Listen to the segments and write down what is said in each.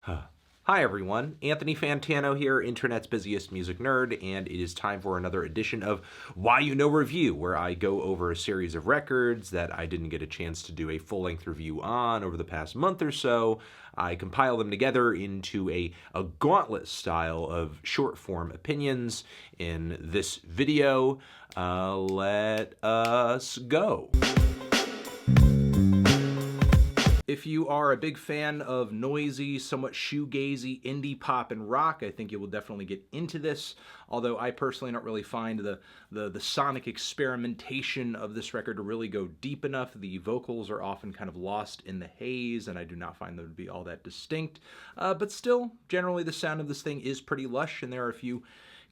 Hi everyone, Anthony Fantano here, internet's busiest music nerd, and it is time for another edition of YUNOREVIEW, where I go over a series of records that I didn't get a chance to do a full-length review on over the past month or so. I compile them together into a gauntlet style of short-form opinions in this video. Let us go. If you are a big fan of noisy, somewhat shoegazy indie pop and rock, I think you will definitely get into this, although I personally don't really find the sonic experimentation of this record to really go deep enough. The vocals are often kind of lost in the haze, and I do not find them to be all that distinct. But still, generally the sound of this thing is pretty lush, and there are a few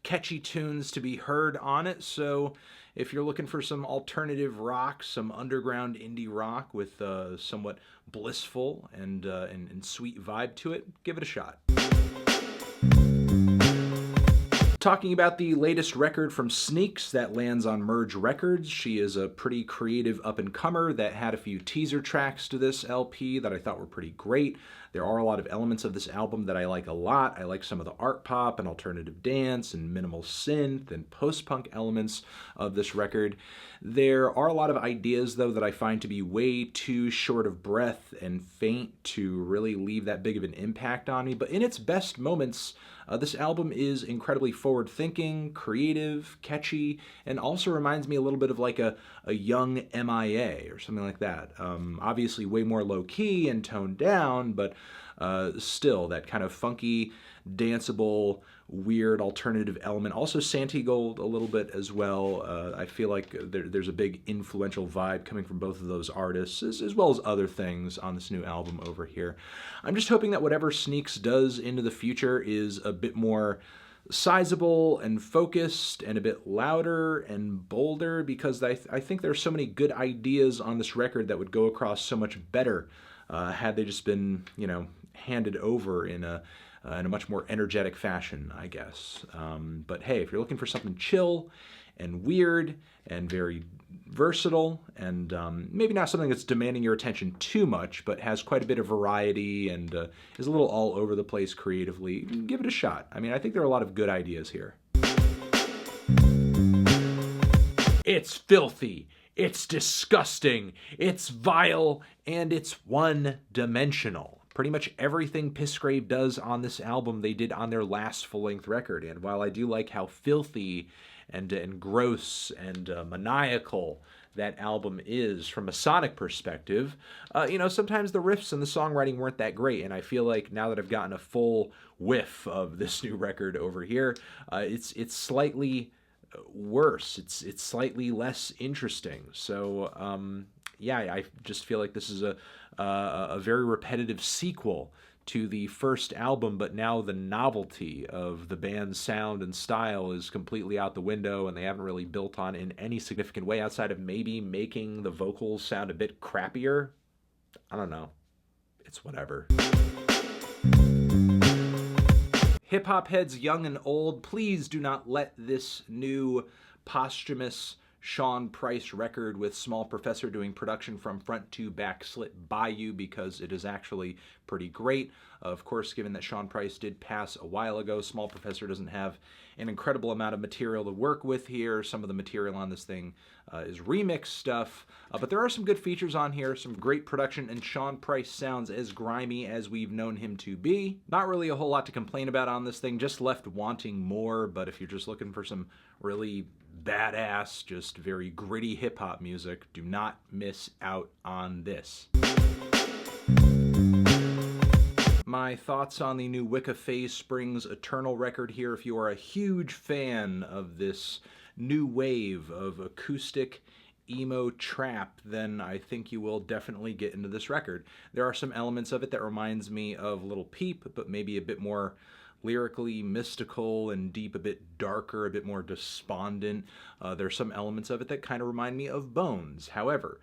catchy tunes to be heard on it, so if you're looking for some alternative rock, some underground indie rock with somewhat blissful and sweet vibe to it, give it a shot. Talking about the latest record from Sneaks that lands on Merge Records. She is a pretty creative up-and-comer that had a few teaser tracks to this LP that I thought were pretty great. There are a lot of elements of this album that I like a lot. I like some of the art pop and alternative dance and minimal synth and post-punk elements of this record. There are a lot of ideas, though, that I find to be way too short of breath and faint to really leave that big of an impact on me. But in its best moments, this album is incredibly forward-thinking, creative, catchy, and also reminds me a little bit of like a young MIA or something like that. Obviously way more low-key and toned down, but still that kind of funky, danceable, weird alternative element. Also Santigold a little bit as well. I feel like there's a big influential vibe coming from both of those artists, as well as other things on this new album over here. I'm just hoping that whatever Sneaks does into the future is a bit more sizable and focused and a bit louder and bolder, because I think there's so many good ideas on this record that would go across so much better had they just been, handed over in a much more energetic fashion, I guess. But hey, if you're looking for something chill and weird and very versatile and maybe not something that's demanding your attention too much, but has quite a bit of variety and is a little all over the place creatively, give it a shot. I mean, I think there are a lot of good ideas here. It's filthy. It's disgusting. It's vile. And it's one-dimensional. Pretty much everything Pissgrave does on this album they did on their last full-length record. And while I do like how filthy and gross and maniacal that album is from a sonic perspective, sometimes the riffs and the songwriting weren't that great. And I feel like now that I've gotten a full whiff of this new record over here, it's slightly worse. It's slightly less interesting. So yeah, I just feel like this is a very repetitive sequel to the first album, but now the novelty of the band's sound and style is completely out the window, and they haven't really built on in any significant way outside of maybe making the vocals sound a bit crappier. I don't know. It's whatever. Hip-hop heads young and old, please do not let this new posthumous Sean Price record with Small Professor doing production from front to back slip by you, because it is actually pretty great. Of course, given that Sean Price did pass a while ago, Small Professor doesn't have an incredible amount of material to work with here. Some of the material on this thing is remix stuff, but there are some good features on here, some great production, and Sean Price sounds as grimy as we've known him to be. Not really a whole lot to complain about on this thing, just left wanting more, but if you're just looking for some really badass, just very gritty hip-hop music, do not miss out on this. My thoughts on the new Wicca Phase Springs Eternal record here. If you are a huge fan of this new wave of acoustic emo trap, then I think you will definitely get into this record. There are some elements of it that reminds me of Little Peep, but maybe a bit more lyrically mystical and deep, a bit darker, a bit more despondent. There's some elements of it that kind of remind me of Bones. However,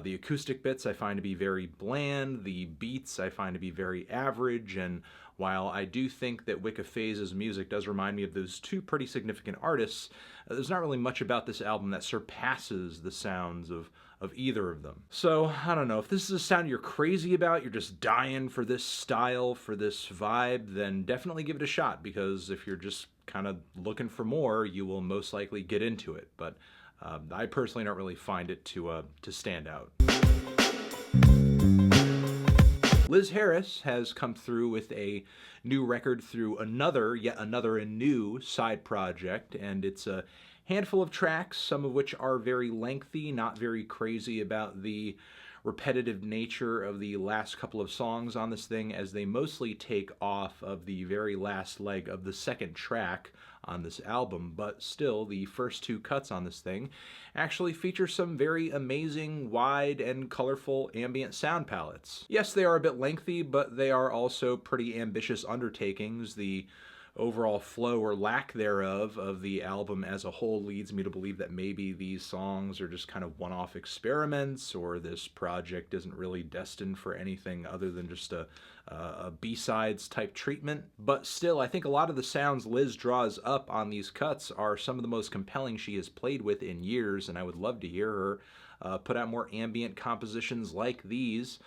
the acoustic bits I find to be very bland, the beats I find to be very average, and while I do think that Wicca Phase's music does remind me of those two pretty significant artists, there's not really much about this album that surpasses the sounds of of either of them. So, I don't know, if this is a sound you're crazy about, you're just dying for this style, for this vibe, then definitely give it a shot, because if you're just kind of looking for more, you will most likely get into it. But I personally don't really find it to stand out. Liz Harris has come through with a new record through yet another and new side project, and it's a handful of tracks, some of which are very lengthy, not very crazy about the repetitive nature of the last couple of songs on this thing, as they mostly take off of the very last leg of the second track on this album. But still, the first two cuts on this thing actually feature some very amazing, wide, and colorful ambient sound palettes. Yes, they are a bit lengthy, but they are also pretty ambitious undertakings. The overall flow or lack thereof of the album as a whole leads me to believe that maybe these songs are just kind of one-off experiments, or this project isn't really destined for anything other than just a B-sides type treatment. But still, I think a lot of the sounds Liz draws up on these cuts are some of the most compelling she has played with in years, and I would love to hear her put out more ambient compositions like these,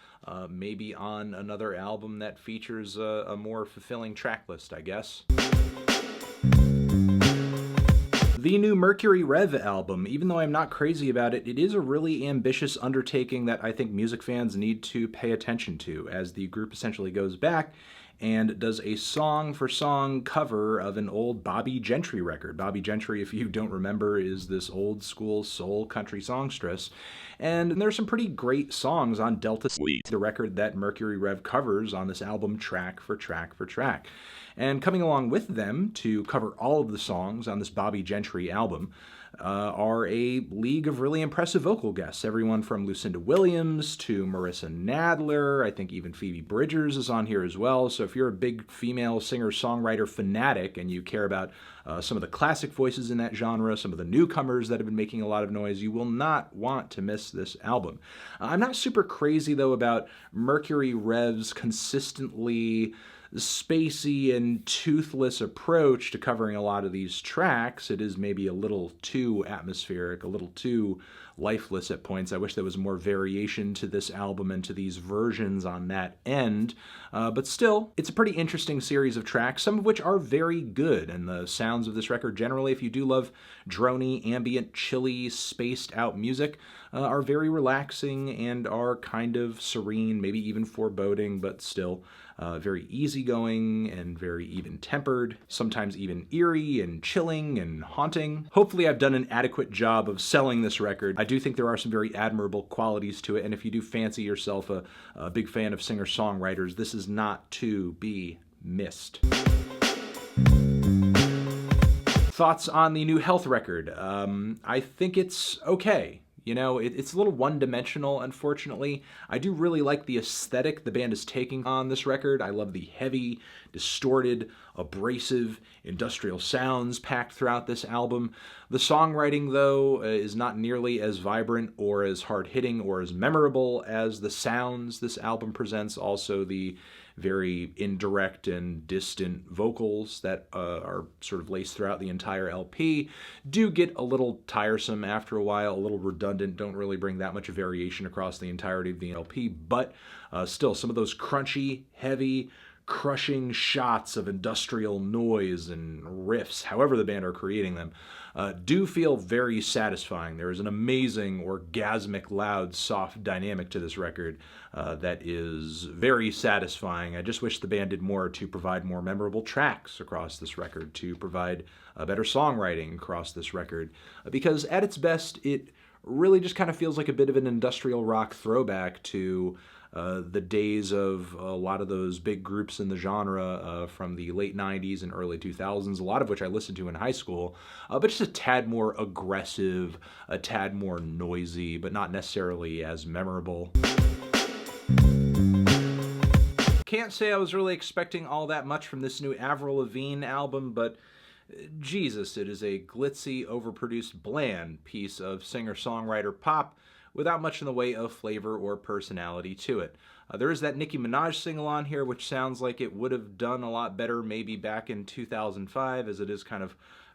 maybe on another album that features a more fulfilling track list, I guess. The new Mercury Rev album, even though I'm not crazy about it, it is a really ambitious undertaking that I think music fans need to pay attention to, as the group essentially goes back and does a song-for-song cover of an old Bobbie Gentry record. Bobbie Gentry, if you don't remember, is this old-school soul country songstress. And there's some pretty great songs on Delta Sweete, the record that Mercury Rev covers on this album track for track for track. And coming along with them to cover all of the songs on this Bobbie Gentry album are a league of really impressive vocal guests. Everyone from Lucinda Williams to Marissa Nadler. I think even Phoebe Bridgers is on here as well. So if you're a big female singer-songwriter fanatic and you care about some of the classic voices in that genre, some of the newcomers that have been making a lot of noise, you will not want to miss this album. I'm not super crazy, though, about Mercury Rev's consistently spacey and toothless approach to covering a lot of these tracks. It is maybe a little too atmospheric, a little too lifeless at points. I wish there was more variation to this album and to these versions on that end. But still, it's a pretty interesting series of tracks, some of which are very good. And the sounds of this record generally, if you do love drony, ambient, chilly, spaced out music, are very relaxing and are kind of serene, maybe even foreboding, but still very easygoing and very even-tempered, sometimes even eerie and chilling and haunting. Hopefully I've done an adequate job of selling this record. I do think there are some very admirable qualities to it, and if you do fancy yourself a big fan of singer-songwriters, this is not to be missed. Thoughts on the new Health record? I think it's okay. You know, it's a little one-dimensional, unfortunately. I do really like the aesthetic the band is taking on this record. I love the heavy, distorted, abrasive, industrial sounds packed throughout this album. The songwriting, though, is not nearly as vibrant or as hard-hitting or as memorable as the sounds this album presents. Also, the very indirect and distant vocals that are sort of laced throughout the entire LP do get a little tiresome after a while, a little redundant, don't really bring that much variation across the entirety of the LP, but still, some of those crunchy, heavy, crushing shots of industrial noise and riffs, however the band are creating them, do feel very satisfying. There is an amazing, orgasmic, loud, soft dynamic to this record that is very satisfying. I just wish the band did more to provide more memorable tracks across this record, to provide better songwriting across this record, because at its best, it really just kind of feels like a bit of an industrial rock throwback to the days of a lot of those big groups in the genre from the late 90s and early 2000s, a lot of which I listened to in high school, but just a tad more aggressive, a tad more noisy, but not necessarily as memorable. Can't say I was really expecting all that much from this new Avril Lavigne album, but Jesus, it is a glitzy, overproduced, bland piece of singer-songwriter pop without much in the way of flavor or personality to it. There is that Nicki Minaj single on here, which sounds like it would have done a lot better maybe back in 2005, as it is kind of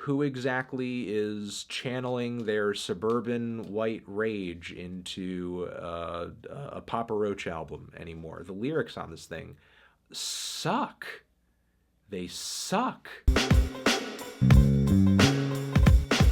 who exactly is channeling their suburban white rage into a Papa Roach album anymore? The lyrics on this thing suck. They suck.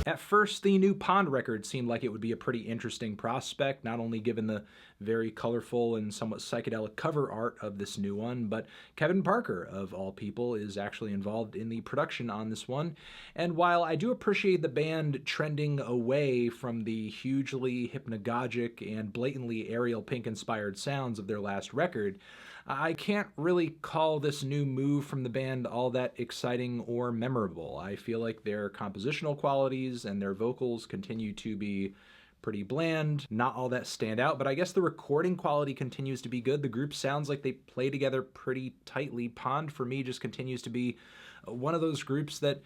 At first, the new Pond record seemed like it would be a pretty interesting prospect, not only given the very colorful and somewhat psychedelic cover art of this new one, but Kevin Parker, of all people, is actually involved in the production on this one. And while I do appreciate the band trending away from the hugely hypnagogic and blatantly Ariel Pink-inspired sounds of their last record, I can't really call this new move from the band all that exciting or memorable. I feel like their compositional qualities and their vocals continue to be pretty bland, not all that stand out, but I guess the recording quality continues to be good. The group sounds like they play together pretty tightly. Pond, for me, just continues to be one of those groups that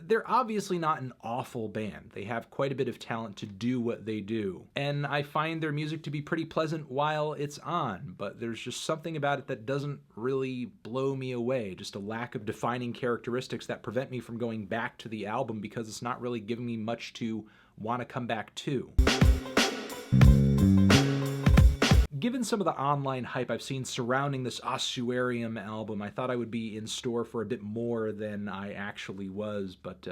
they're obviously not an awful band. They have quite a bit of talent to do what they do. And I find their music to be pretty pleasant while it's on, but there's just something about it that doesn't really blow me away. Just a lack of defining characteristics that prevent me from going back to the album because it's not really giving me much to want to come back to. Given some of the online hype I've seen surrounding this Ossuarium album, I thought I would be in store for a bit more than I actually was, but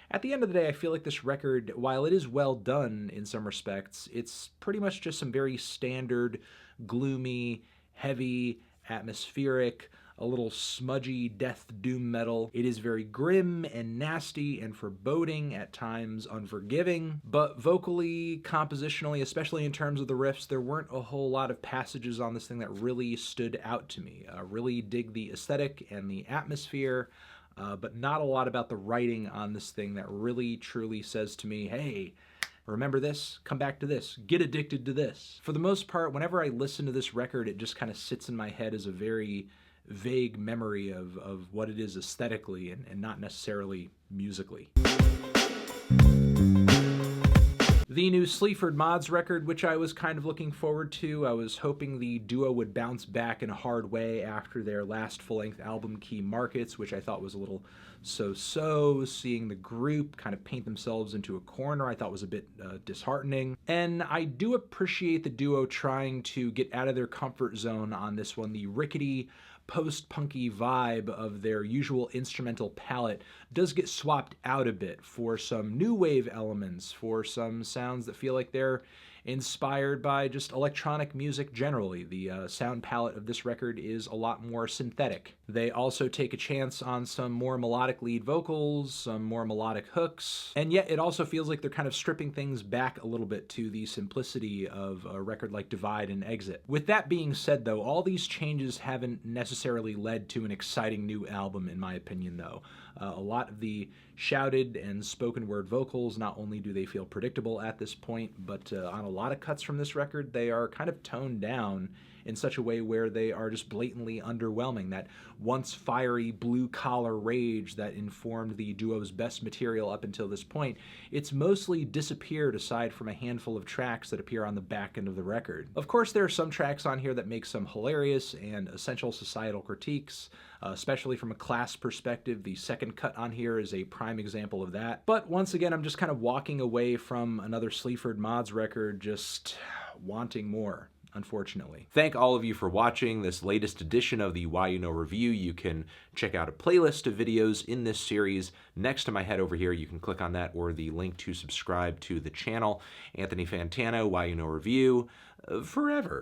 at the end of the day, I feel like this record, while it is well done in some respects, it's pretty much just some very standard, gloomy, heavy, atmospheric, a little smudgy death doom metal. It is very grim and nasty and foreboding, at times unforgiving, but vocally, compositionally, especially in terms of the riffs, there weren't a whole lot of passages on this thing that really stood out to me. I really dig the aesthetic and the atmosphere, but not a lot about the writing on this thing that really truly says to me, hey, remember this? Come back to this. Get addicted to this. For the most part, whenever I listen to this record, it just kind of sits in my head as a very vague memory of what it is aesthetically and not necessarily musically. The new Sleaford Mods record, which I was kind of looking forward to. I was hoping the duo would bounce back in a hard way after their last full-length album, Key Markets, which I thought was a little so-so. Seeing the group kind of paint themselves into a corner I thought was a bit disheartening. And I do appreciate the duo trying to get out of their comfort zone on this one. The rickety, post-punky vibe of their usual instrumental palette does get swapped out a bit for some new wave elements, for some sounds that feel like they're inspired by just electronic music generally. The sound palette of this record is a lot more synthetic. They also take a chance on some more melodic lead vocals, some more melodic hooks, and yet it also feels like they're kind of stripping things back a little bit to the simplicity of a record like Divide and Exit. With that being said, though, all these changes haven't necessarily led to an exciting new album, in my opinion, though. A lot of the shouted and spoken word vocals, not only do they feel predictable at this point, but on a lot of cuts from this record, they are kind of toned down in such a way where they are just blatantly underwhelming. That once fiery blue-collar rage that informed the duo's best material up until this point, it's mostly disappeared aside from a handful of tracks that appear on the back end of the record. Of course, there are some tracks on here that make some hilarious and essential societal critiques, especially from a class perspective. The second cut on here is a prime example of that. But once again, I'm just kind of walking away from another Sleaford Mods record just wanting more, unfortunately. Thank all of you for watching this latest edition of the YUNOREVIEW. You can check out a playlist of videos in this series next to my head over here. You can click on that or the link to subscribe to the channel. Anthony Fantano, YUNOREVIEW, forever.